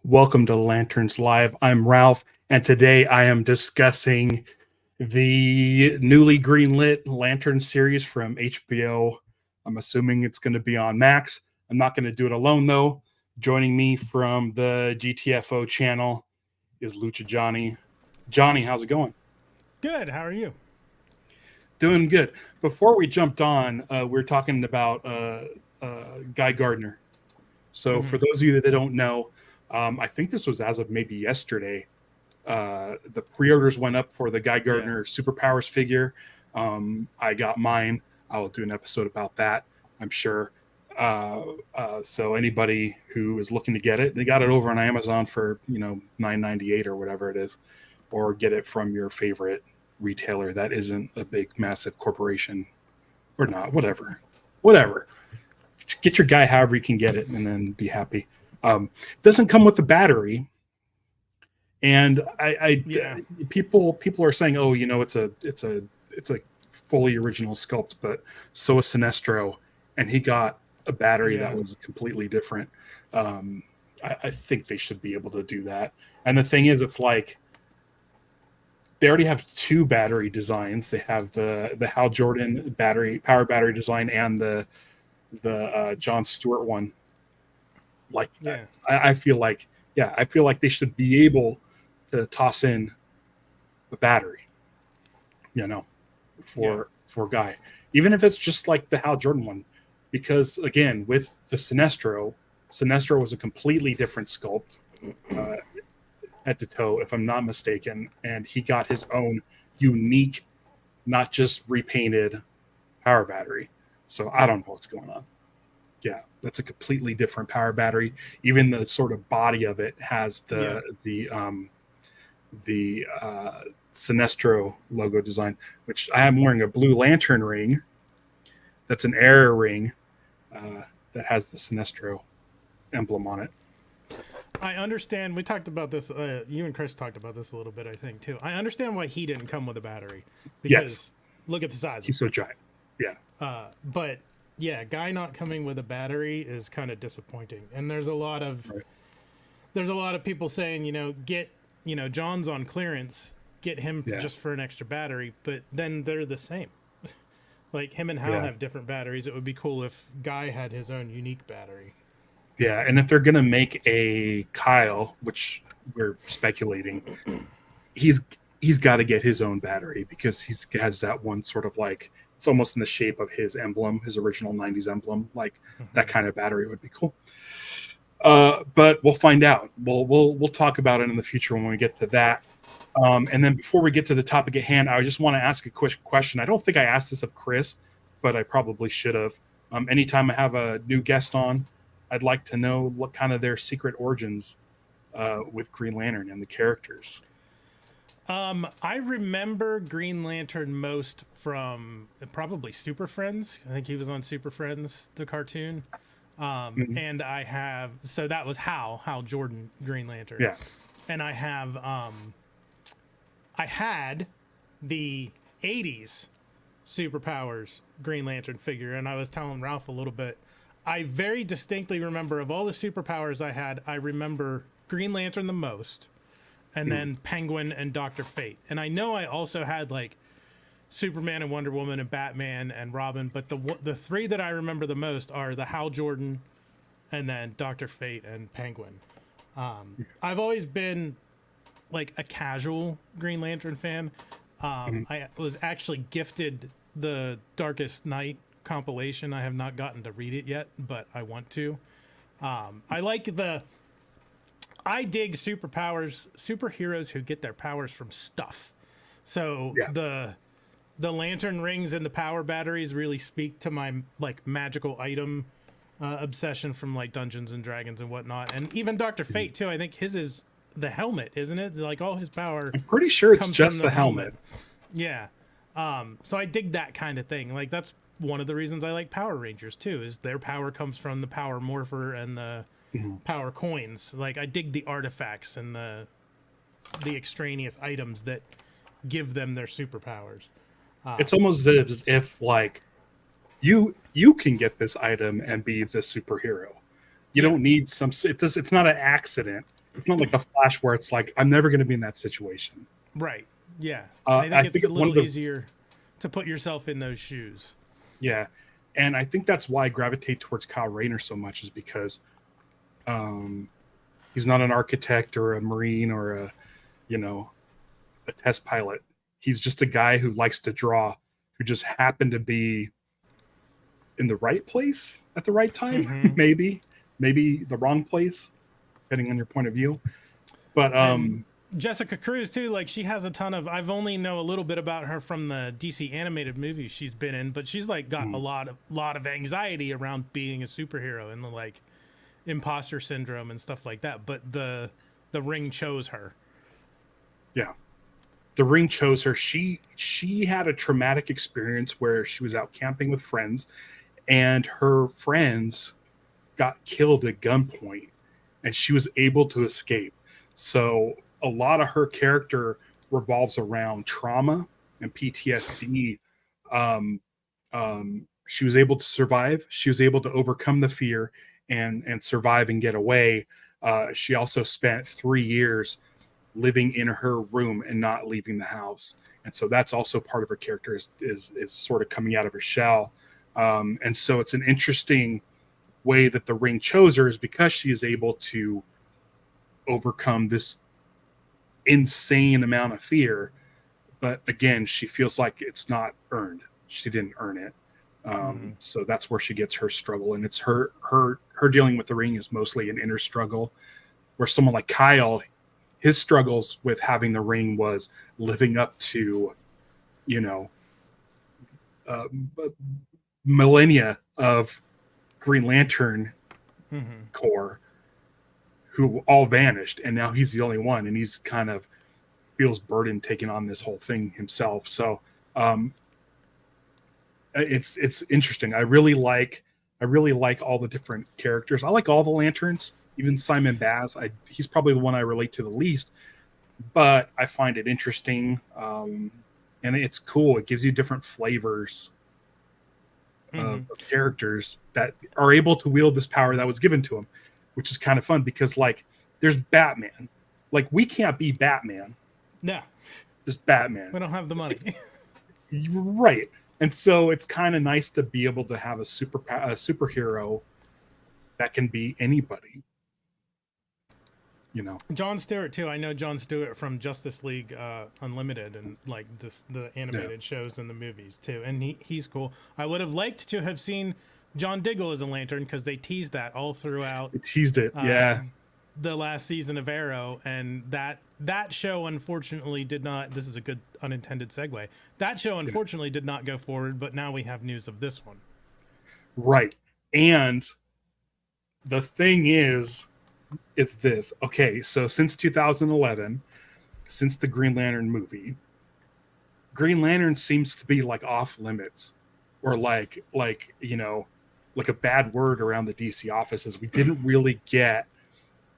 Welcome to Lanterns Live. I'm Ralph, and today I am discussing the newly greenlit Lantern series from HBO. I'm assuming it's going to be on Max. I'm not going to do it alone, though. Joining me from the GTFO channel is Lucha Johnny. Johnny, how's it going? Good. How are you? Doing good. Before we jumped on, we were talking about Guy Gardner. So for those of you that don't know, I think this was as of maybe yesterday. The pre-orders went up for the Guy Gardner Superpowers figure. I got mine. I will do an episode about that, I'm sure. So anybody who is looking to get it, they got it over on Amazon for $9.98 or whatever it is, or get it from your favorite retailer that isn't a big massive corporation or not. Whatever. Get your Guy however you can get it, and then be happy. It doesn't come with the battery, and people are saying, oh, it's a fully original sculpt, but so is Sinestro, and he got a battery that was completely different. I think they should be able to do that. And the thing is, it's like they already have two battery designs. They have the Hal Jordan power battery design and the John Stewart one. I feel like they should be able to toss in a battery, for Guy, even if it's just like the Hal Jordan one, because again, with the Sinestro was a completely different sculpt, head to toe, if I'm not mistaken, and he got his own unique, not just repainted power battery. So I don't know what's going on. Yeah, that's a completely different power battery. Even the sort of body of it has the Sinestro logo design, which I am wearing a Blue Lantern ring. That's an Air ring that has the Sinestro emblem on it. I understand. We talked about this. You and Chris talked about this a little bit, I think, too. I understand why he didn't come with a battery. Because look at the size. He's so giant. Yeah. But yeah, Guy not coming with a battery is kind of disappointing. And there's a lot of people saying, get John's on clearance, get him just for an extra battery, but then they're the same. Like him and Hal have different batteries. It would be cool if Guy had his own unique battery. Yeah, and if they're gonna make a Kyle, which we're speculating, he's got to get his own battery, because he has that one sort of like, it's almost in the shape of his emblem, his original 90s emblem. Like that kind of battery would be cool. But we'll find out. We'll talk about it in the future when we get to that. And then before we get to the topic at hand, I just want to ask a quick question. I don't think I asked this of Chris, but I probably should have. Anytime I have a new guest on, I'd like to know what kind of their secret origins with Green Lantern and the characters. I remember Green Lantern most from probably Super Friends. I think he was on Super Friends, the cartoon. And I have, so that was Hal Jordan, Green Lantern. Yeah. And I have, I had the 80s Superpowers Green Lantern figure, and I was telling Ralph a little bit. I very distinctly remember, of all the superpowers I had, I remember Green Lantern the most, and then Penguin and Dr. Fate. And I know I also had like Superman and Wonder Woman and Batman and Robin, but the three that I remember the most are the Hal Jordan, and then Dr. Fate and Penguin. I've always been like a casual Green Lantern fan. I was actually gifted the Darkest Night compilation. I have not gotten to read it yet, but I want to. I dig superheroes who get their powers from stuff. So the lantern rings and the power batteries really speak to my like magical item obsession from like Dungeons and Dragons and whatnot. And even Dr. Fate too. I think his is the helmet, isn't it? Like all his power. I'm pretty sure it's just the helmet. Yeah. So I dig that kind of thing. Like that's one of the reasons I like Power Rangers too, is their power comes from the Power Morpher and the Power Coins. Like I dig the artifacts and the extraneous items that give them their superpowers. It's almost as if like you can get this item and be the superhero. You don't need some. It's not an accident It's not like the Flash where it's like I'm never going to be in that situation. Right. Yeah. I think I it's think a little easier to put yourself in those shoes. yeah, and I think that's why I gravitate towards Kyle Rayner so much is because um, he's not an architect or a marine or a you know a test pilot. He's just a guy who likes to draw, who just happened to be in the right place at the right time. Mm-hmm. maybe the wrong place, depending on your point of view. But And Jessica Cruz too, like she has a ton of. I've only know a little bit about her from the DC animated movies she's been in, but she's like got a lot of anxiety around being a superhero and the like imposter syndrome and stuff like that. But the Ring chose her. yeah, the Ring chose her. She had a traumatic experience where she was out camping with friends, and her friends got killed at gunpoint, and she was able to escape. So a lot of her character revolves around trauma and PTSD. Um, she was able to survive. She was able to overcome the fear and survive and get away. She also spent 3 years living in her room and not leaving the house, and so that's also part of her character is sort of coming out of her shell. And so it's an interesting way that the Ring chose her is because she is able to overcome this insane amount of fear, but again she feels like it's not earned. She didn't earn it. So that's where she gets her struggle, and it's her dealing with the Ring is mostly an inner struggle, where someone like Kyle, his struggles with having the Ring was living up to you know uh, millennia of Green Lantern Corps who all vanished, and now he's the only one, and he's kind of feels burdened taking on this whole thing himself. So it's interesting. I really like all the different characters. I like all the Lanterns, even Simon Baz. He's probably the one I relate to the least, but I find it interesting, and it's cool. It gives you different flavors of characters that are able to wield this power that was given to them, which is kind of fun because like there's Batman. Like we can't be Batman. No. There's Batman. We don't have the money. Right. And so it's kind of nice to be able to have a superhero that can be anybody. You know, Jon Stewart too. I know Jon Stewart from Justice League Unlimited and like the animated shows and the movies too, and he's cool. I would have liked to have seen John Diggle as a Lantern because they teased that all throughout. They teased it, yeah. The last season of Arrow, and that show unfortunately did not. This is a good unintended segue. That show unfortunately did not go forward, but now we have news of this one. Right, and the thing is. It's this. Okay, so since 2011, since the Green Lantern movie, Green Lantern seems to be like off limits, or like a bad word around the DC offices. We didn't really get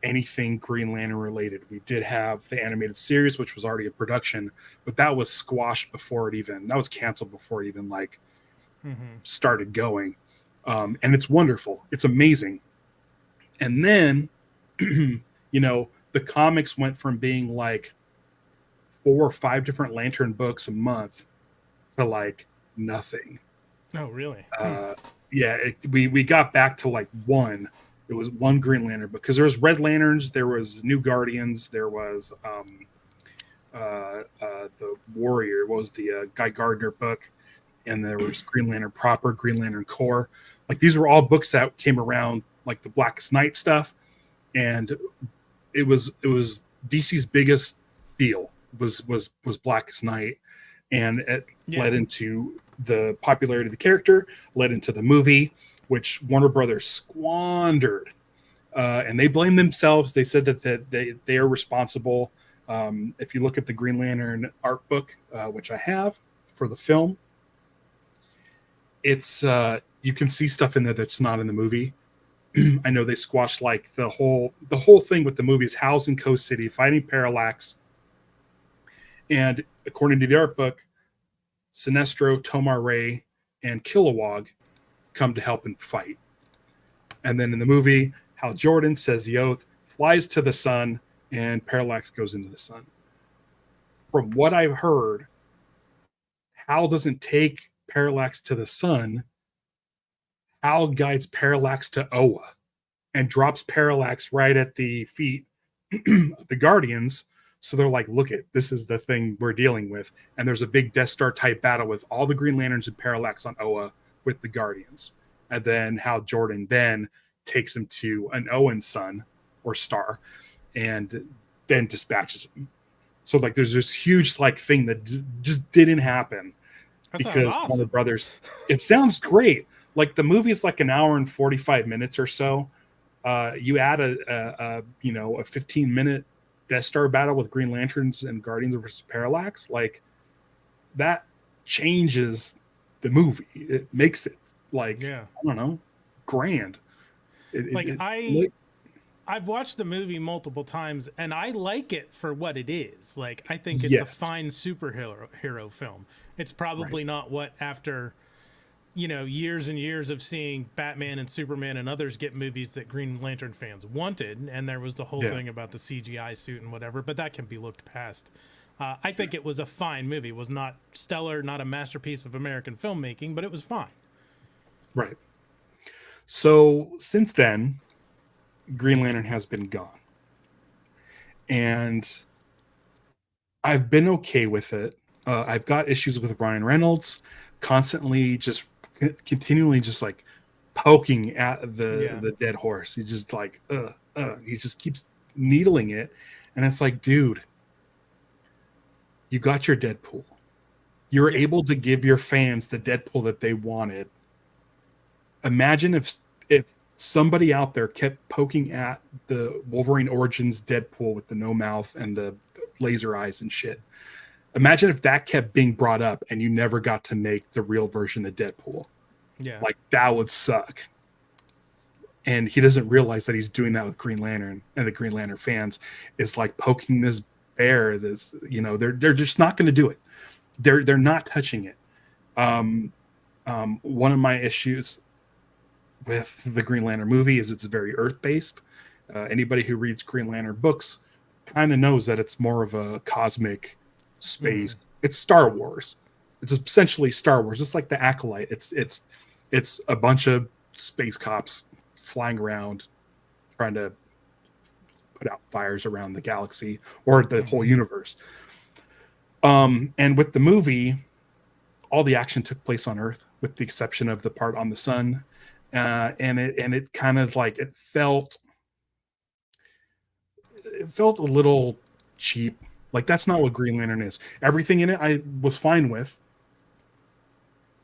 anything Green Lantern related. We did have the animated series, which was already in production, but that was squashed before it even. That was canceled before it even started going. And it's wonderful. It's amazing. And then. The comics went from being like 4 or 5 different Lantern books a month to like nothing. Oh, really? Yeah, we got back to like one. It was one Green Lantern because there was Red Lanterns, there was New Guardians, there was the Warrior. What was the Guy Gardner book, and there was Green Lantern proper, Green Lantern Corps. Like these were all books that came around like the Blackest Night stuff. And it was DC's biggest deal was Blackest Night, and it led into the popularity of the character, led into the movie, which Warner Brothers squandered, and they blame themselves. They said that they are responsible. If you look at the Green Lantern art book, which I have for the film, it's you can see stuff in there that's not in the movie. I know they squashed like the whole thing with the movie is Hal's in Coast City fighting Parallax, and according to the art book, Sinestro, Tomar Ray, and Kilowog come to help and fight. And then in the movie, Hal Jordan says the oath, flies to the sun, and Parallax goes into the sun. From what I've heard, Hal doesn't take Parallax to the sun. Hal guides Parallax to Oa and drops Parallax right at the feet of the Guardians. So they're like, look it, this is the thing we're dealing with. And there's a big Death Star type battle with all the Green Lanterns and Parallax on Oa with the Guardians. And then Hal Jordan then takes him to an Oan sun or star and then dispatches him. So like there's this huge like thing that just didn't happen because awesome. one of the brothers, it sounds great. Like the movie is like an hour and 45 minutes or so. You add a 15-minute Death Star battle with Green Lanterns and Guardians versus Parallax, like that changes the movie. It makes it like I don't know, grand. I've watched the movie multiple times, and I like it for what it is. Like, I think it's a fine superhero film. It's probably not what, after, years and years of seeing Batman and Superman and others get movies that Green Lantern fans wanted, and there was the whole thing about the CGI suit and whatever, but that can be looked past. I think it was a fine movie. It was not stellar, not a masterpiece of American filmmaking, but it was fine. Right. So, since then, Green Lantern has been gone. And I've been okay with it. I've got issues with Ryan Reynolds constantly continually like poking at the dead horse. He's just like, he just keeps needling it. And it's like, dude, you got your Deadpool. You were able to give your fans the Deadpool that they wanted. Imagine if somebody out there kept poking at the Wolverine Origins Deadpool with the no mouth and the laser eyes and shit. Imagine if that kept being brought up and you never got to make the real version of Deadpool. Yeah. Like, that would suck. And he doesn't realize that he's doing that with Green Lantern, and the Green Lantern fans is like poking this bear. This, they're just not going to do it. They're not touching it. One of my issues with the Green Lantern movie is it's very Earth-based. Anybody who reads Green Lantern books kind of knows that it's more of a cosmic space. It's Star Wars. It's essentially Star Wars. It's like the Acolyte. It's a bunch of space cops flying around trying to put out fires around the galaxy or the whole universe. And with the movie, all the action took place on Earth, with the exception of the part on the sun. And it kind of like it felt a little cheap. Like, that's not what Green Lantern is. Everything in it I was fine with,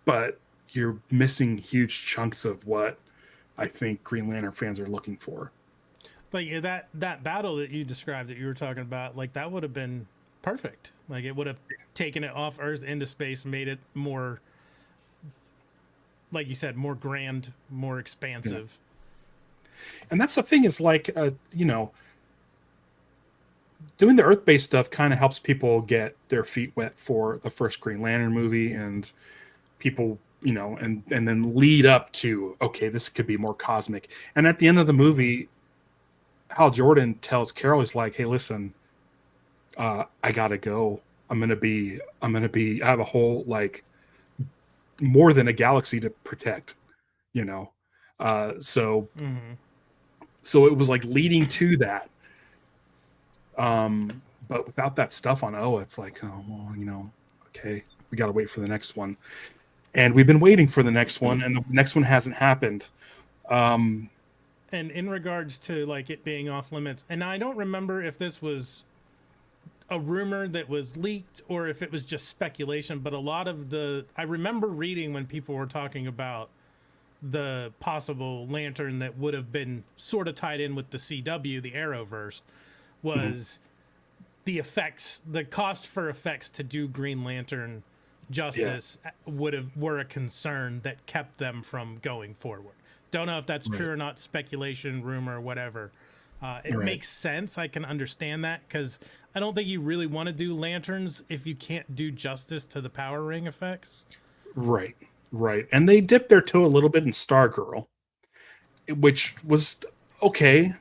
but you're missing huge chunks of what I think Green Lantern fans are looking for. Like that battle that you described, that you were talking about, like that would have been perfect. Like, it would have taken it off Earth into space, made it more, like you said, more grand, more expansive. Yeah. And that's the thing, is like, doing the Earth-based stuff kind of helps people get their feet wet for the first Green Lantern movie, and people, and then lead up to, okay, this could be more cosmic. And at the end of the movie, Hal Jordan tells Carol, he's like, hey, listen, I gotta go. I have a whole, like, more than a galaxy to protect, so it was like leading to that. But without that stuff on Oa, it's like, oh, well, okay, we got to wait for the next one. And we've been waiting for the next one, and the next one hasn't happened. And in regards to, like, it being off limits, and I don't remember if this was a rumor that was leaked or if it was just speculation, but I remember reading when people were talking about the possible Lantern that would have been sort of tied in with the CW, the Arrowverse, was the effects, the cost for effects to do Green Lantern justice were a concern that kept them from going forward. Don't know if that's true or not, speculation, rumor, whatever. It makes sense. I can understand that, because I don't think you really want to do Lanterns if you can't do justice to the Power Ring effects. Right. And they dipped their toe a little bit in Stargirl, which was okay.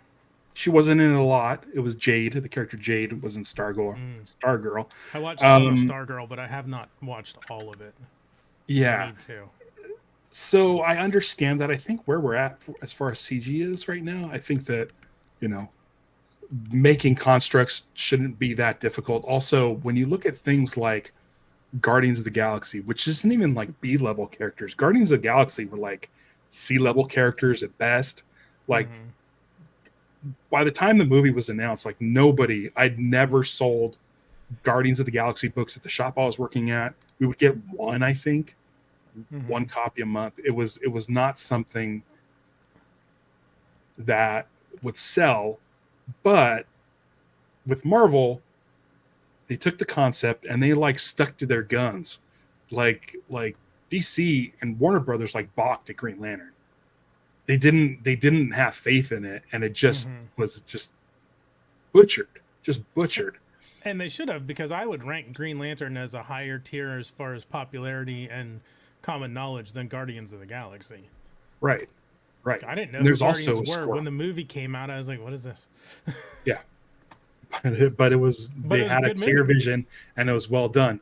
She wasn't in it a lot. It was Jade. The character Jade was in Stargirl. Stargirl. I watched some of Stargirl, but I have not watched all of it. I Yeah. need to. So I understand that. I think where we're at as far as CG is right now, I think that, you know, making constructs shouldn't be that difficult. Also, when you look at things like Guardians of the Galaxy, which isn't even like B-level characters, Guardians of the Galaxy were like C-level characters at best. Like by the time the movie was announced, like I'd never sold Guardians of the Galaxy books at the shop I was working at. We would get one, I think, one copy a month. It was not something that would sell, but with Marvel, they took the concept and they like stuck to their guns. Like DC and Warner Brothers like balked at Green Lantern. They didn't have faith in it, and it just was just butchered. And they should have, because I would rank Green Lantern as a higher tier as far as popularity and common knowledge than Guardians of the Galaxy. Right. I didn't know and there's who Guardians also were when the movie came out. I was like, what is this? Yeah. But it was they had a clear vision, and it was well done.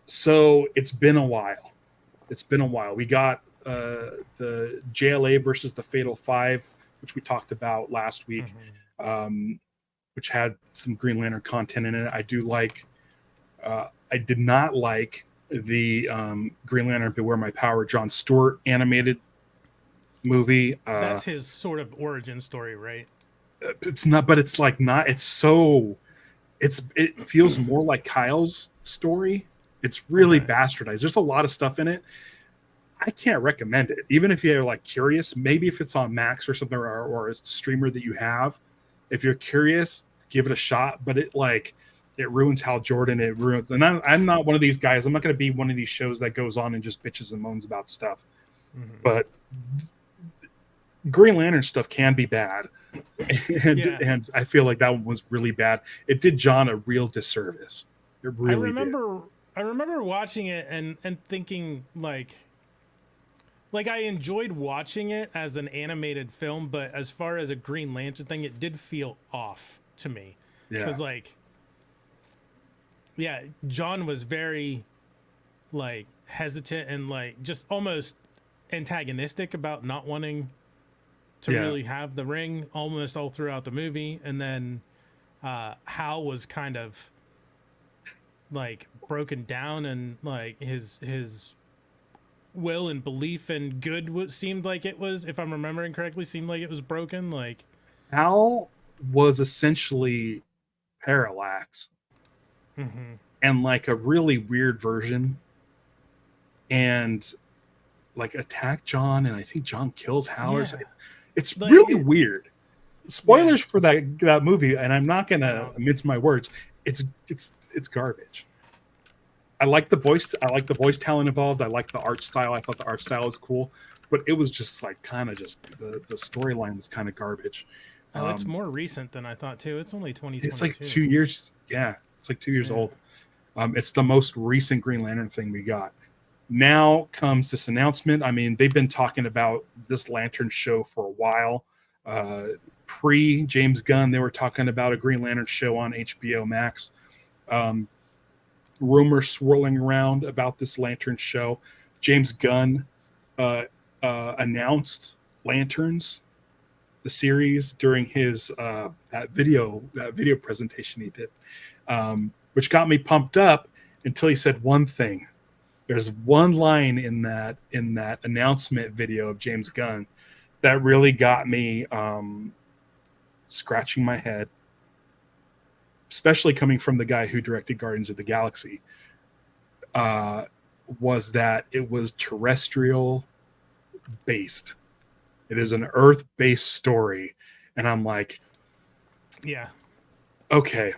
So it's been a while. We got the JLA versus the Fatal Five, which we talked about last week, which had some Green Lantern content in it. I did not like the Green Lantern Beware My Power John Stewart animated movie. That's his sort of origin story, right? It's not, but it's like not. It feels more like Kyle's story. It's really bastardized. There's a lot of stuff in it. I can't recommend it, even if you're like curious. Maybe if it's on Max or something, or a streamer that you have. If you're curious, give it a shot. But it ruins Hal Jordan. It ruins, and I'm not one of these guys. I'm not going to be one of these shows that goes on and just bitches and moans about stuff. But Green Lantern stuff can be bad. And I feel like that one was really bad. It did John a real disservice. It really I remember watching it and thinking like I enjoyed watching it as an animated film, but as far as a Green Lantern thing, it did feel off to me. Because John was very like hesitant and like just almost antagonistic about not wanting to really have the ring almost all throughout the movie. And then Hal was kind of like broken down, and like his will and belief and good seemed like it was, if I'm remembering correctly, seemed like it was broken. Like Hal was essentially Parallax and like a really weird version, and like attack John, and I think John kills Hal. It's like, really weird. Spoilers for that movie, and I'm not gonna mince my words. It's garbage. I like the voice talent involved. I like the art style. I thought the art style was cool, but it was just like kind of just the storyline was kind of garbage. Oh, it's more recent than I thought too. It's only 2022. It's like 2 years. Yeah, it's like 2 years old. It's the most recent Green Lantern thing we got. Now comes this announcement. I mean, they've been talking about this Lantern show for a while. Pre James Gunn, they were talking about a Green Lantern show on HBO Max. Rumors swirling around about this Lantern show. James Gunn announced Lanterns, the series, during his that video presentation he did, which got me pumped up until he said one thing. There's one line in that announcement video of James Gunn that really got me scratching my head, especially coming from the guy who directed Guardians of the Galaxy, was that it was terrestrial based. It is an Earth-based story. And I'm like, yeah, okay.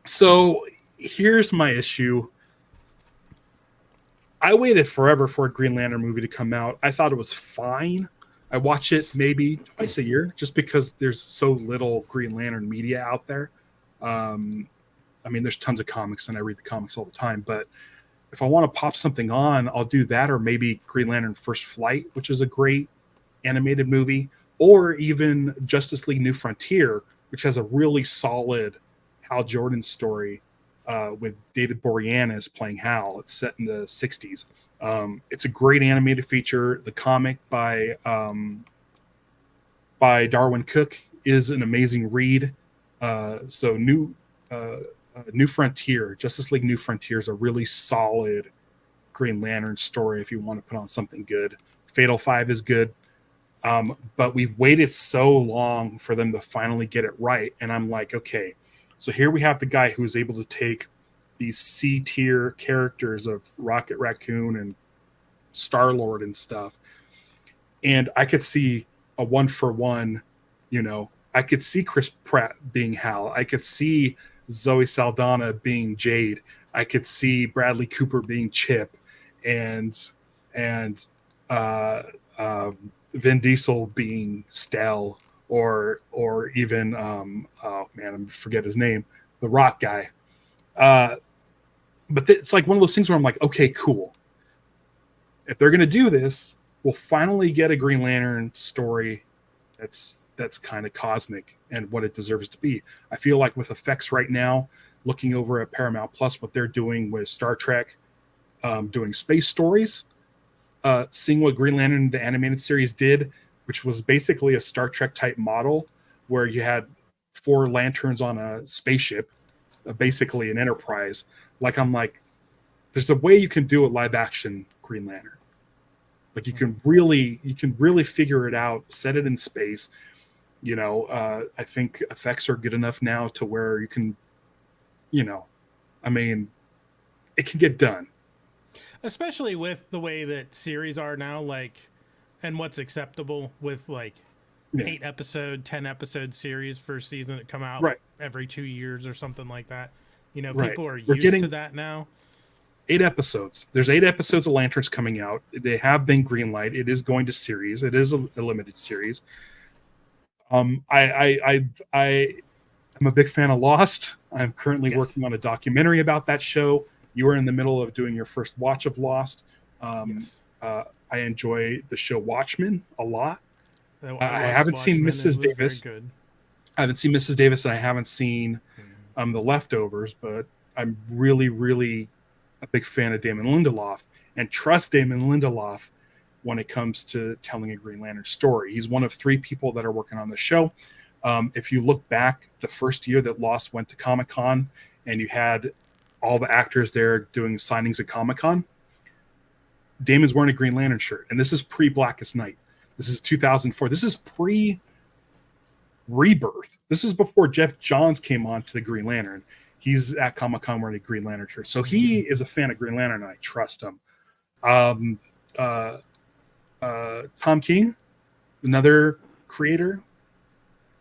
So here's my issue. I waited forever for a Green Lantern movie to come out. I thought it was fine. I watch it maybe twice a year just because there's so little Green Lantern media out there. I mean, there's tons of comics and I read the comics all the time, but if I want to pop something on, I'll do that, or maybe Green Lantern First Flight, which is a great animated movie. or even Justice League New Frontier, which has a really solid Hal Jordan story with David Boreanaz playing Hal. It's set in the 60s. It's a great animated feature. The comic by Darwin Cook is an amazing read. So New Frontier, Justice League New Frontier is a really solid Green Lantern story if you want to put on something good. Fatal 5 is good. But we've waited so long for them to finally get it right. And I'm like, okay, so here we have the guy who is able to take these C tier characters of Rocket Raccoon and Star-Lord and stuff. And I could see a 1-for-1, I could see Chris Pratt being Hal. I could see Zoe Saldana being Jade. I could see Bradley Cooper being Chip, and Vin Diesel being Stell, or even I forget his name, the Rock guy. But it's like one of those things where I'm like, okay, cool. If they're gonna do this, we'll finally get a Green Lantern story that's kind of cosmic and what it deserves to be. I feel like with effects right now, looking over at Paramount Plus, what they're doing with Star Trek, doing space stories, seeing what Green Lantern the animated series did, which was basically a Star Trek type model where you had 4 lanterns on a spaceship, basically an Enterprise. Like, I'm like, there's a way you can do a live action Green Lantern. Like, you can really figure it out, set it in space. I think effects are good enough now to where you can, it can get done. Especially with the way that series are now, and what's acceptable with 8 episode, 10 episode series for a season that come out every 2 years or something like that. People are used to that now. 8 episodes. There's 8 episodes of Lanterns coming out. They have been greenlight. It is going to series. It is a limited series. I'm a big fan of Lost. I'm currently working on a documentary about that show. You are in the middle of doing your first watch of Lost. I enjoy the show Watchmen a lot. I haven't seen Mrs. Davis. I haven't seen Mrs. Davis, and I haven't seen The Leftovers, but I'm really, really a big fan of Damon Lindelof and trust Damon Lindelof when it comes to telling a Green Lantern story. He's one of 3 people that are working on the show. If you look back, the first year that Lost went to Comic-Con and you had all the actors there doing signings at Comic-Con, Damon's wearing a Green Lantern shirt. And this is pre-Blackest Night. This is 2004. This is pre-Rebirth. This is before Jeff Johns came on to the Green Lantern. He's at Comic-Con wearing a Green Lantern shirt. So he is a fan of Green Lantern, and I trust him. Tom King, another creator,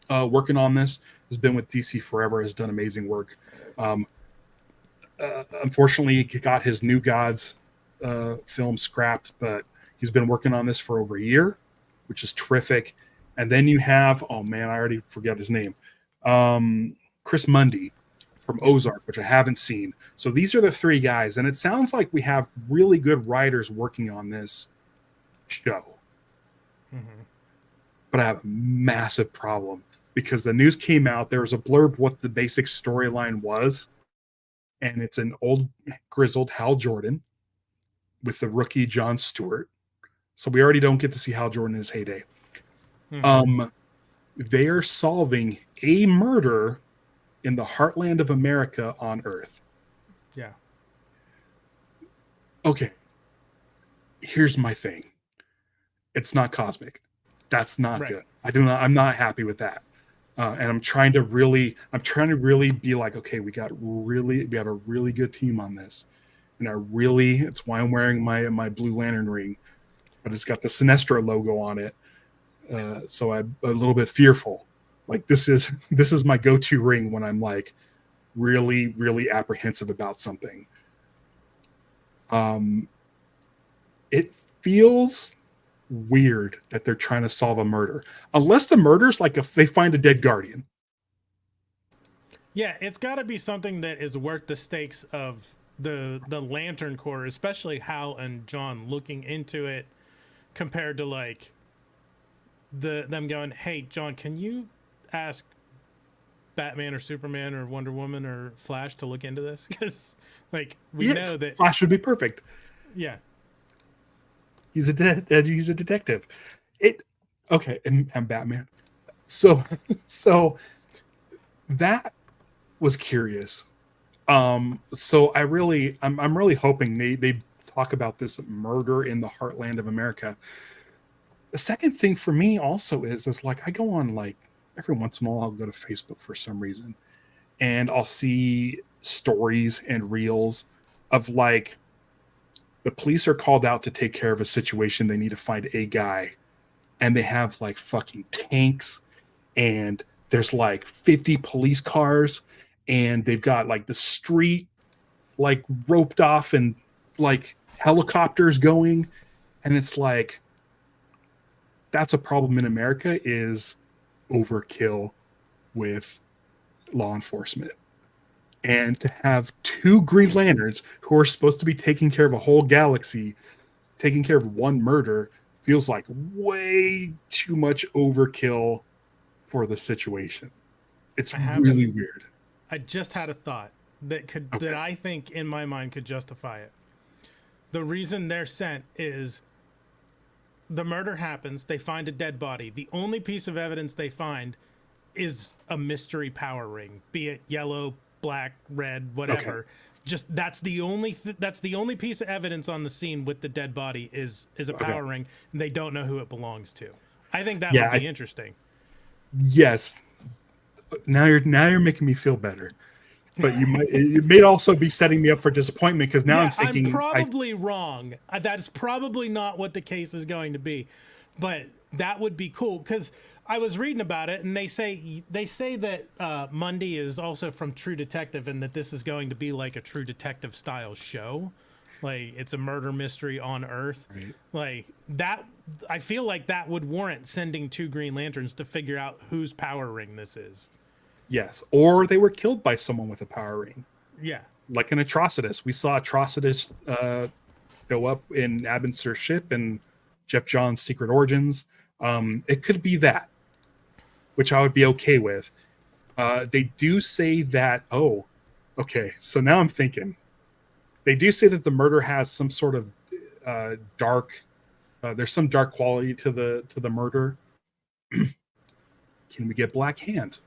working on this, has been with DC forever, has done amazing work. Unfortunately, he got his New Gods film scrapped, but he's been working on this for over a year, which is terrific. And then you have, I already forget his name, Chris Mundy from Ozark, which I haven't seen. So these are the 3 guys, and it sounds like we have really good writers working on this show. But I have a massive problem because the news came out. There was a blurb what the basic storyline was, and it's an old grizzled Hal Jordan with the rookie John Stewart. So we already don't get to see Hal Jordan in his heyday. They are solving a murder in the heartland of America on Earth. Yeah. Okay. Here's my thing. It's not cosmic. That's not good. I'm not happy with that. And I'm trying to really be like, okay, we have a really good team on this. And it's why I'm wearing my Blue Lantern ring, but it's got the Sinestro logo on it. So I'm a little bit fearful. Like, this is my go-to ring when I'm like really, really apprehensive about something. It feels weird that they're trying to solve a murder, unless the murder's like if they find a dead Guardian. Yeah, it's got to be something that is worth the stakes of the Lantern Corps, especially Hal and John looking into it, compared to them going, "Hey, John, can you ask Batman or Superman or Wonder Woman or Flash to look into this?" Because like we know that Flash would be perfect. yeah. He's a detective. Okay, and Batman. So so that was curious. So I'm really hoping they talk about this murder in the heartland of America. The second thing for me also is like I go on, like, every once in a while I'll go to Facebook for some reason, and I'll see stories and reels of, like, the police are called out to take care of a situation. They need to find a guy, and they have like fucking tanks, and there's like 50 police cars, and they've got like the street like roped off, and like helicopters going, and it's like, that's a problem in America, is overkill with law enforcement. And to have two Green Lanterns who are supposed to be taking care of a whole galaxy, taking care of one murder, feels like way too much overkill for the situation. It's really weird. I just had a thought that I think in my mind could justify it. The reason they're sent is the murder happens, they find a dead body. The only piece of evidence they find is a mystery power ring, be it yellow, black, red, whatever. Okay. Just that's the only piece of evidence on the scene with the dead body is a power ring, and they don't know who it belongs to. I think that would be interesting. Yes. Now you're making me feel better. But it may also be setting me up for disappointment, because now I'm thinking I'm probably wrong. That is probably not what the case is going to be, but that would be cool, because I was reading about it, and they say that Mundy is also from True Detective, and that this is going to be like a True Detective style show, like it's a murder mystery on Earth, right. Like that. I feel like that would warrant sending two Green Lanterns to figure out whose power ring this is. Yes, or they were killed by someone with a power ring. Yeah, like an Atrocitus. We saw Atrocitus go up in Abinsur's ship and Jeff Johns' Secret Origins. It could be that, which I would be okay with. They do say that. Oh, okay. So now I'm thinking. They do say that the murder has some sort of dark. There's some dark quality to the murder. Can we get Black Hand?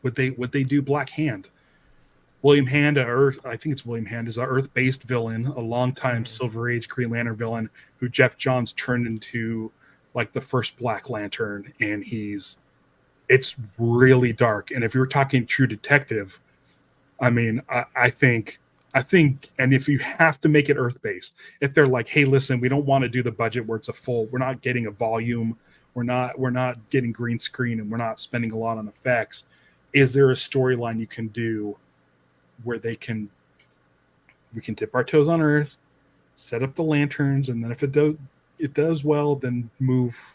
Would they do Black Hand? William Hand, I think it's William Hand, is an Earth-based villain, a longtime Silver Age Green Lantern villain who Jeff Johns turned into like the first Black Lantern, and it's really dark. And if you're talking True Detective, I mean, I think, and if you have to make it Earth-based, if they're like, hey, listen, we don't want to do the budget where we're not getting a volume, we're not getting green screen, and we're not spending a lot on effects. Is there a storyline you can do where we can dip our toes on Earth, set up the lanterns, and then if it does well, then move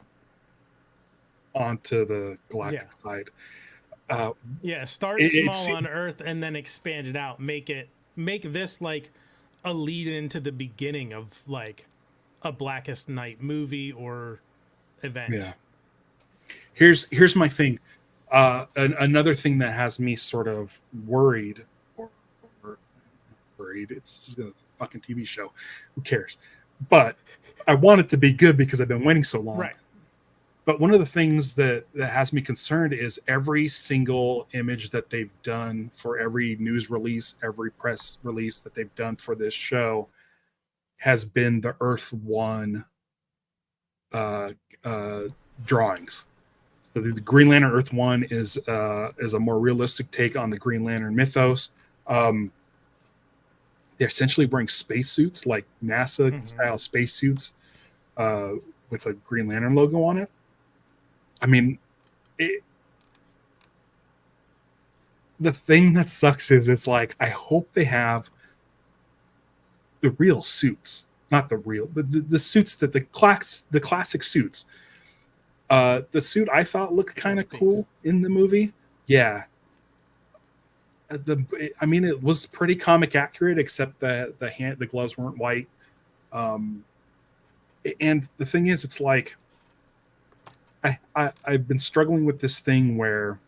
onto the galactic side. Start small on Earth and then expand it out. Make this like a lead into the beginning of like a Blackest Night movie or event. Yeah. Here's my thing. Another thing that has me sort of worried. It's a fucking TV show. Who cares? But I want it to be good because I've been waiting so long. Right. But one of the things that has me concerned is every single image that they've done for every news release, every press release that they've done for this show has been the Earth One drawings. So the Green Lantern Earth One is a more realistic take on the Green Lantern mythos. They're essentially wearing spacesuits, like NASA style spacesuits, with a Green Lantern logo on it. I mean, the thing that sucks is it's like, I hope they have the real suits, not the real, but the suits that the classic suits. The suit I thought looked kind of cool in the movie. Yeah. It was pretty comic accurate, except that the gloves weren't white. And the thing is, it's like, I've been struggling with this thing where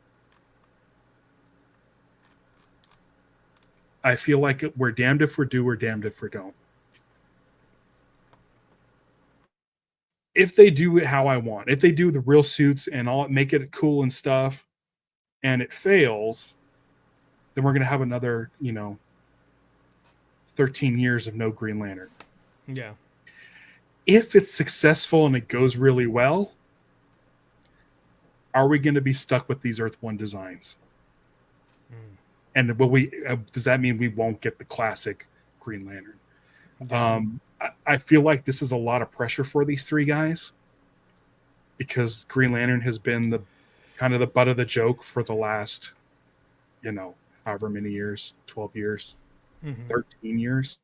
I feel like we're damned if we do, we're damned if we don't. If they do it how I want, if they do the real suits and all make it cool and stuff, and it fails, then we're gonna have another, 13 years of no Green Lantern. Yeah. If it's successful and it goes really well, are we going to be stuck with these Earth One designs? And will we? Does that mean we won't get the classic Green Lantern? Yeah. I feel like this is a lot of pressure for these three guys because Green Lantern has been the kind of the butt of the joke for the last, however many years, 12 years, 13 years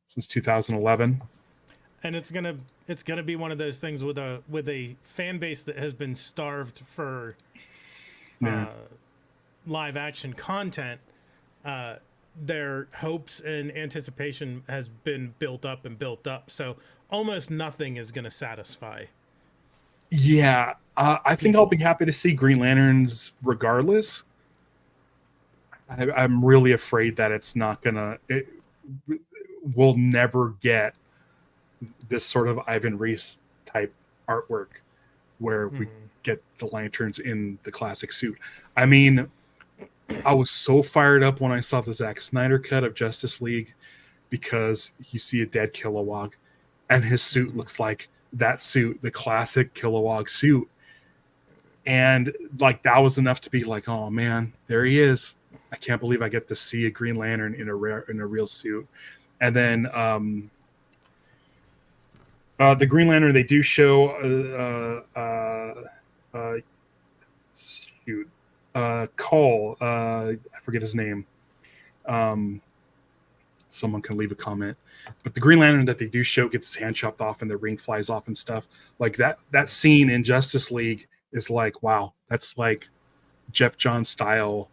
since 2011. And it's gonna be one of those things with a fan base that has been starved for live action content. Their hopes and anticipation has been built up and built up, so almost nothing is going to satisfy. Yeah, I think I'll be happy to see Green Lanterns regardless. I'm really afraid that it's not gonna. We'll never get this sort of Ivan Reis type artwork where we get the lanterns in the classic suit. I mean, I was so fired up when I saw the Zack Snyder cut of Justice League because you see a dead Kilowog and his suit looks like that suit, the classic Kilowog suit. And like that was enough to be like, oh man, there he is. I can't believe I get to see a Green Lantern in a real suit. And then the Green Lantern they do show Cole, I forget his name. Someone can leave a comment. But the Green Lantern that they do show gets his hand chopped off and the ring flies off and stuff. Like that scene in Justice League is like, wow, that's like Jeff Johns style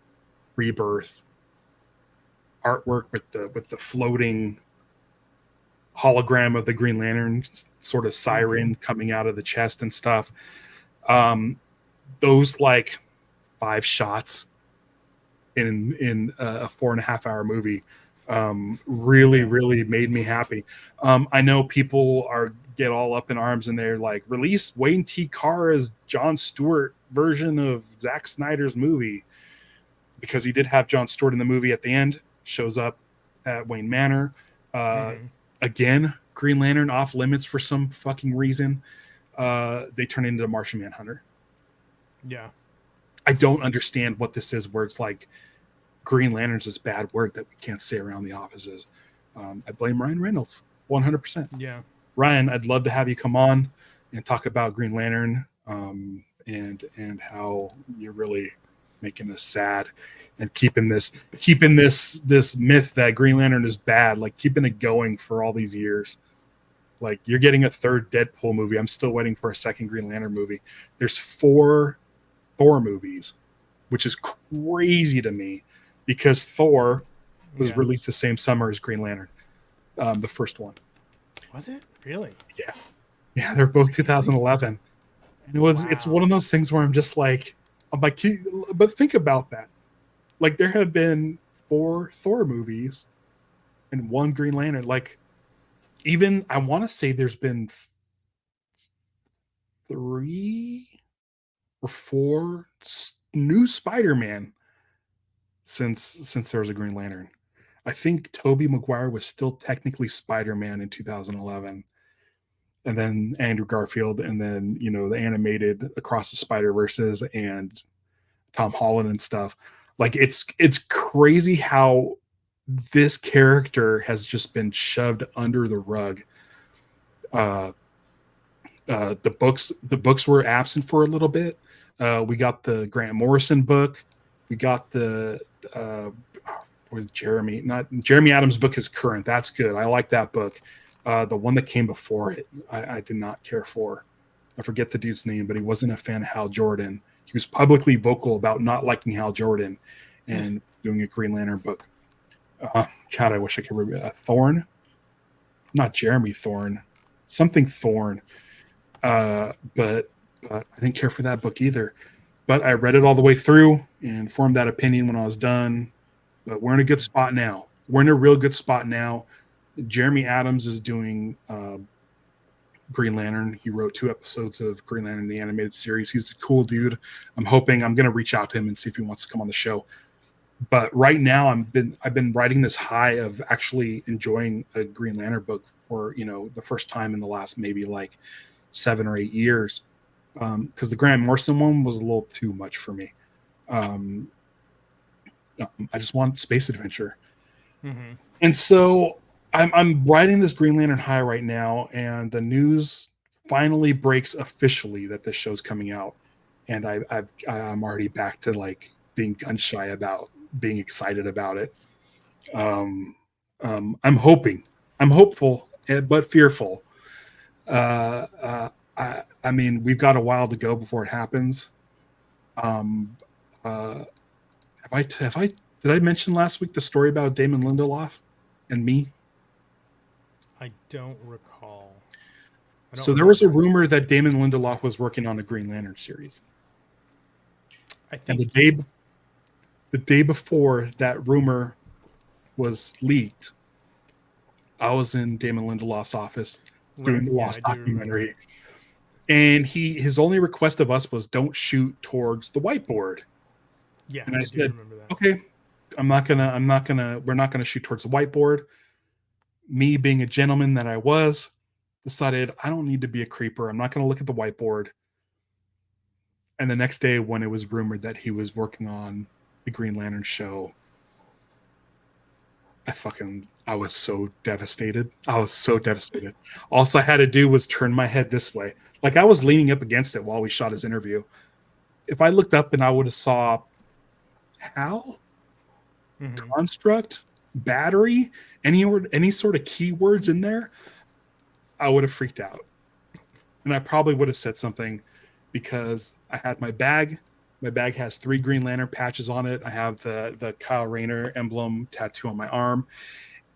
rebirth artwork with the floating hologram of the Green Lantern sort of siren coming out of the chest and stuff. Those like 5 shots in a 4.5 hour movie really made me happy. I know people get all up in arms and they're like, release Wayne T. Carr's John Stewart version of Zack Snyder's movie, because he did have John Stewart in the movie at the end, shows up at Wayne Manor. Again, Green Lantern off limits for some fucking reason. They turn into the Martian Manhunter. Yeah. I don't understand what this is where it's like Green Lantern's this bad word that we can't say around the offices. I blame Ryan Reynolds 100%. Yeah. Ryan, I'd love to have you come on and talk about Green Lantern and how you're really making us sad and keeping this myth that Green Lantern is bad, like keeping it going for all these years. Like you're getting a third Deadpool movie. I'm still waiting for a second Green Lantern movie. There's 4 Thor movies, which is crazy to me because Thor was released the same summer as Green Lantern, the first one. Was it really? Yeah, they're both 2011. And it's one of those things where I'm like, but think about that. Like there have been 4 Thor movies and 1 Green Lantern. Like even I want to say there's been 3 or 4 new Spider-Man since there was a Green Lantern. I think Tobey Maguire was still technically Spider-Man in 2011. And then Andrew Garfield, and then, the animated Across the Spider-Verses and Tom Holland and stuff. Like it's crazy how this character has just been shoved under the rug. The books were absent for a little bit. We got the Grant Morrison book. We got the with Jeremy Adams' book is current. That's good. I like that book. The one that came before it, I did not care for. I forget the dude's name, but he wasn't a fan of Hal Jordan. He was publicly vocal about not liking Hal Jordan and doing a Green Lantern book. God, I wish I could remember. Thorne? Not Jeremy Thorne. Something Thorne. But but I didn't care for that book either. But I read it all the way through and formed that opinion when I was done. But we're in a good spot now. We're in a real good spot now. Jeremy Adams is doing Green Lantern. He wrote 2 episodes of Green Lantern, the animated series. He's a cool dude. I'm going to reach out to him and see if he wants to come on the show. But right now I've been riding this high of actually enjoying a Green Lantern book for, the first time in the last maybe like 7 or 8 years. Because the Grant Morrison one was a little too much for me. I just want space adventure. Mm-hmm. And so I'm riding this Green Lantern high right now, and the news finally breaks officially that this show's coming out, and I'm already back to like being gun shy about being excited about it. I'm hopeful, but fearful. I mean, we've got a while to go before it happens. Um, uh, did I mention last week the story about Damon Lindelof and me? I don't recall. So there was a rumor that Damon Lindelof was working on a Green Lantern series. I And think the day before that rumor was leaked, I was in Damon Lindelof's office doing the Lost documentary. And his only request of us was don't shoot towards the whiteboard. Yeah. And I said, remember that. okay, we're not gonna shoot towards the whiteboard. Me being a gentleman that I was, decided I don't need to be a creeper. I'm not gonna look at the whiteboard. And the next day, when it was rumored that he was working on the Green Lantern show, I was so devastated. I was so devastated. All I had to do was turn my head this way. Like I was leaning up against it while we shot his interview. If I looked up and I would have saw Hal, construct, battery, any sort of keywords in there, I would have freaked out. And I probably would have said something because I had my bag. My bag has 3 Green Lantern patches on it. I have the Kyle Rayner emblem tattoo on my arm.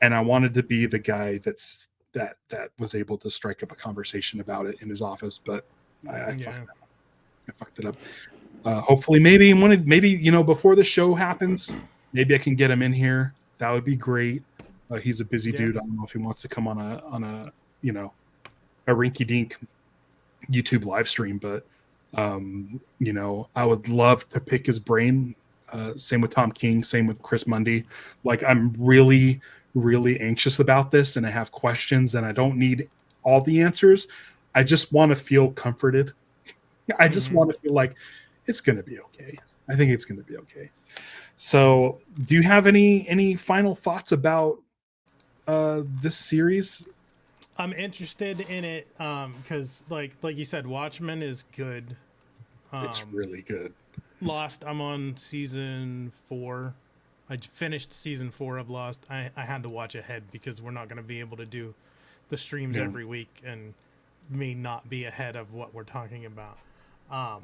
And I wanted to be the guy that was able to strike up a conversation about it in his office, but I fucked it up. Hopefully maybe before the show happens, maybe I can get him in here. That would be great. He's a busy dude. I don't know if he wants to come on a rinky dink YouTube live stream, but I would love to pick his brain. Same with Tom King, same with Chris Mundy. Like I'm really, really anxious about this, and I have questions, and I don't need all the answers. I just want to feel comforted. I just want to feel like it's going to be okay. I think it's going to be okay. So, do you have any final thoughts about this series? I'm interested in it because, like you said, Watchmen is good. It's really good. Lost, I'm on season 4. I finished season 4 of Lost. I had to watch ahead because we're not going to be able to do the streams every week and me not be ahead of what we're talking about. I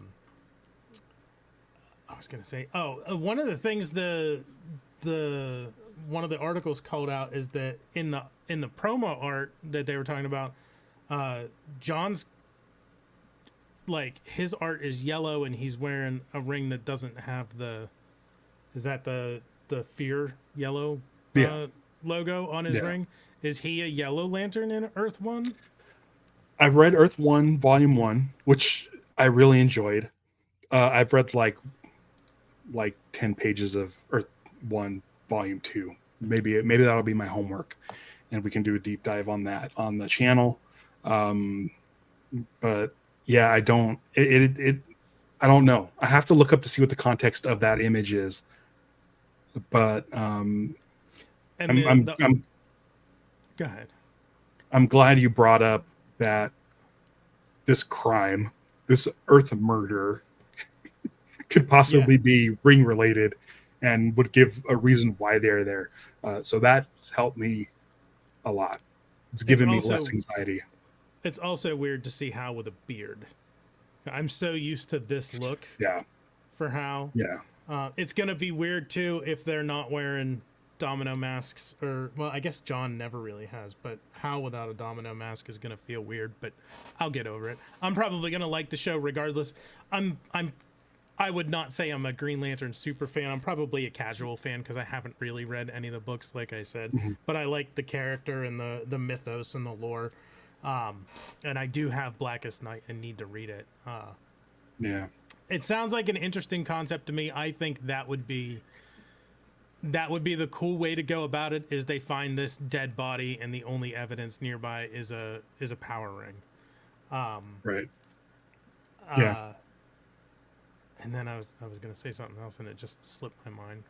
was going to say, one of the things the one of the articles called out is that in the promo art that they were talking about, John's like his art is yellow and he's wearing a ring that doesn't have the fear yellow logo on his ring. Is he a Yellow Lantern in Earth 1? I've read Earth 1 Volume 1, which I really enjoyed. I've read like 10 pages of Earth 1 Volume 2. Maybe that'll be my homework, and we can do a deep dive on that on the channel. But yeah, I don't know. I have to look up to see what the context of that image is. But Go ahead. I'm glad you brought up that this crime, this Earth murder, could possibly be ring related and would give a reason why they're there. So that's helped me a lot. It's given me less anxiety. It's also weird to see Hal with a beard. I'm so used to this look. Yeah. For Hal. Yeah. It's going to be weird too if they're not wearing domino masks, or well, I guess John never really has, but Hal without a domino mask is gonna feel weird, but I'll get over it. I'm probably gonna like the show regardless. I would not say I'm a Green Lantern super fan. I'm probably a casual fan because I haven't really read any of the books, like I said. But I like the character and the mythos and the lore. And I do have Blackest Night and need to read it. Yeah. It sounds like an interesting concept to me. I think that would be the cool way to go about it. Is they find this dead body and the only evidence nearby is a power ring. Right. Yeah. And then I was going to say something else, and it just slipped my mind.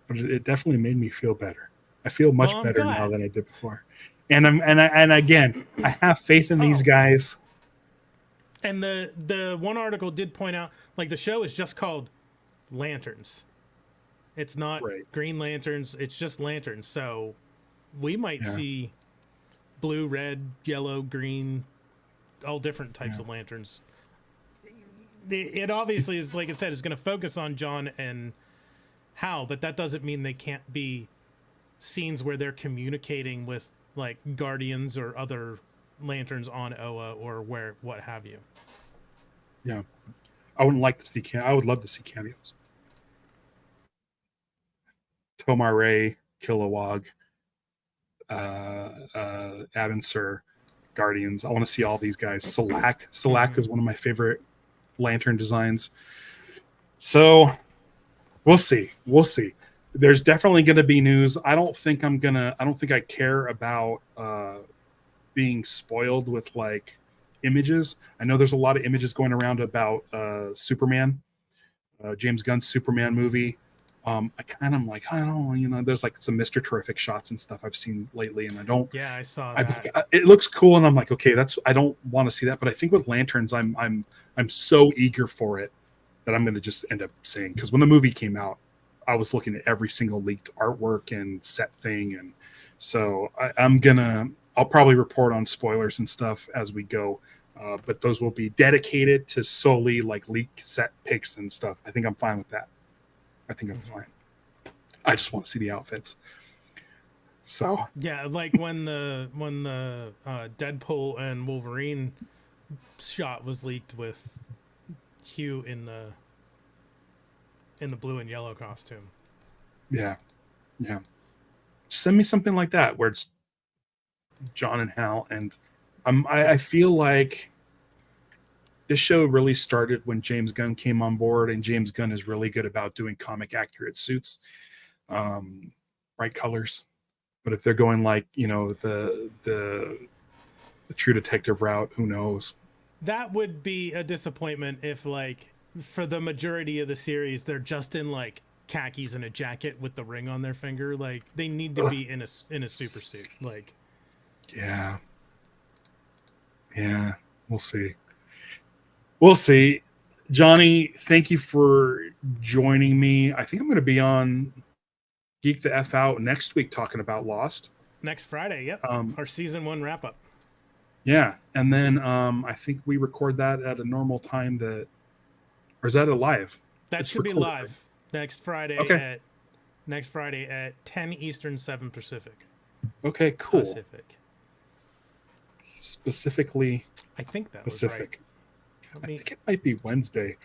But it definitely made me feel better. I feel much better glad. now than I did before. And again, I have faith in these guys. And the one article did point out, like, the show is just called Lanterns. It's not Green Lanterns. It's just Lanterns. So we might see blue, red, yellow, green, all different types of lanterns. It obviously is, like I said, is going to focus on John and Hal, but that doesn't mean they can't be scenes where they're communicating with, like, Guardians or other lanterns on Oa or what have you. Yeah, I would love to see cameos. Tomar Ray, Kilowog, Abin Sur, Guardians. I want to see all these guys. Selak is one of my favorite lantern designs. So we'll see. There's definitely going to be news. I don't think I care about being spoiled with, like, images. I know there's a lot of images going around about Superman, James Gunn's Superman movie. I kind of like, I don't know, there's like some Mr. Terrific shots and stuff I've seen lately, and I don't. Yeah, I saw that. It looks cool, and I'm like, okay, I don't want to see that. But I think with lanterns, I'm so eager for it that I'm going to just end up saying, because when the movie came out, I was looking at every single leaked artwork and set thing, and so I'll probably report on spoilers and stuff as we go. But those will be dedicated to solely, like, leaked set pics and stuff. I think I'm fine with that. I think I'm fine. I just want to see the outfits. So yeah, like when the Deadpool and Wolverine shot was leaked with Hugh in the blue and yellow costume. Yeah. Send me something like that where it's John and Hal, and I feel like this show really started when James Gunn came on board, and James Gunn is really good about doing comic accurate suits, bright colors. But if they're going, like, the True Detective route, who knows? That would be a disappointment if, like, for the majority of the series, they're just in, like, khakis and a jacket with the ring on their finger. Like, they need to be in a super suit. Like, yeah, we'll see. Johnny, thank you for joining me. I think I'm going to be on Geek the F Out next week talking about Lost. Next Friday, yep. Our season 1 wrap up. Yeah, and then I think we record that at a normal time or is that a live? That should be live next Friday. Okay. Next Friday at 10 Eastern, 7 Pacific. Okay, cool. Pacific. Specifically, I think that Pacific. Was right. I think it might be Wednesday.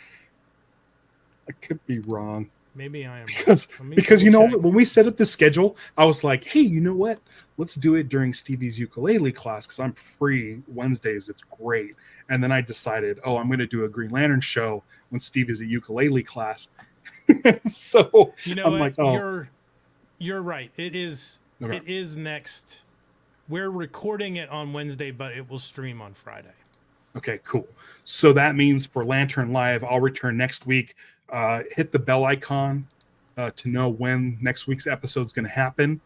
I could be wrong. Maybe I am. Because you know, when we set up the schedule, I was like, hey, you know what? Let's do it during Stevie's ukulele class because I'm free Wednesdays. It's great. And then I decided, I'm going to do a Green Lantern show when Steve is at ukulele class. So I'm like, you're right. It is. Okay. It is next. We're recording it on Wednesday, but it will stream on Friday. Okay, cool. So that means for Lantern Live, I'll return next week. Hit the bell icon to know when next week's episode is going to happen.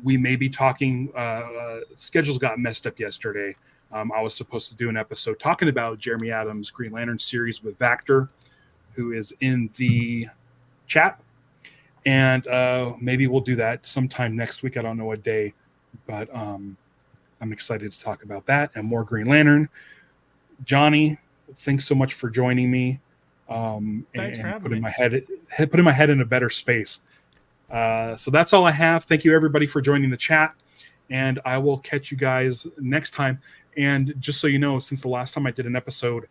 We may be talking. Schedules got messed up yesterday. I was supposed to do an episode talking about Jeremy Adams' Green Lantern series with Vactor, who is in the chat, and maybe we'll do that sometime next week. I don't know what day, but I'm excited to talk about that and more Green Lantern. Johnny, thanks so much for joining me. Thanks for having me. Putting my head in a better space. So that's all I have. Thank you, everybody, for joining the chat. And I will catch you guys next time. And just so you know, since the last time I did an episode,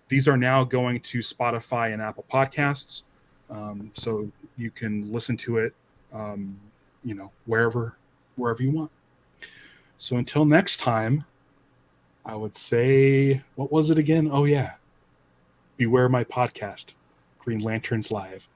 these are now going to Spotify and Apple Podcasts. So you can listen to it, wherever you want. So until next time, I would say, what was it again? Oh, yeah. Beware my podcast, Green Lanterns Live.